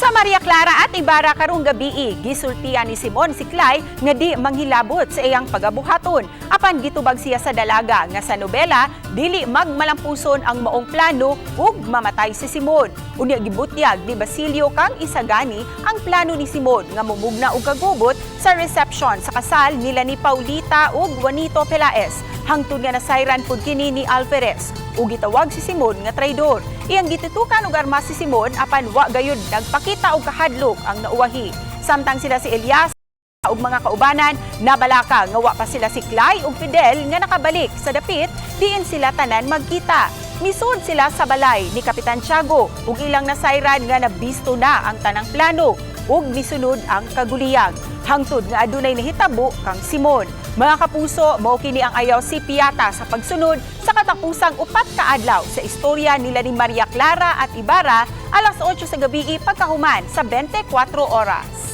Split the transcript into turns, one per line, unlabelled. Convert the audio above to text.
Sa Maria Clara at Ibarra karong gabii, gisultian ni Simon si Clay nga di manghilabot sa iyang pagabuhaton. Apan gitubag siya sa dalaga nga sa nobela dili magmalampuson ang maong plano ug mamatay si Simon. Unya gibutyag ni Basilio kang Isagani ang plano ni Simon nga mumugna og kagubot sa reception sa kasal nila ni Paulita ug Juanito Pelaez. Hangtod nga nasayran pud kini ni Alvarez ug gitawag si Simon nga traidor. Iyang gitutukan og armas si Simon apan wa gayud nagpakita og kahadlok ang nauwahi. Samtang sila si Elias ug mga kaubanan nabalaka nga wa pa sila si Clay ug Fidel nga nakabalik sa dapit diin sila tanan magkita. Misud sila sa balay ni Kapitan Tiago ug ilang nasayran nga nabisto na ang tanang plano ug misunod ang kaguliyag. Hangtod nga adunay nahitabo kang Simon. Mga kapuso, mao kini ang ayaw si Piata sa pagsunod sa katapusang 4 ka adlaw sa istorya nila ni Maria Clara at Ibarra alas 8 sa gabii pagkahuman sa 24 oras.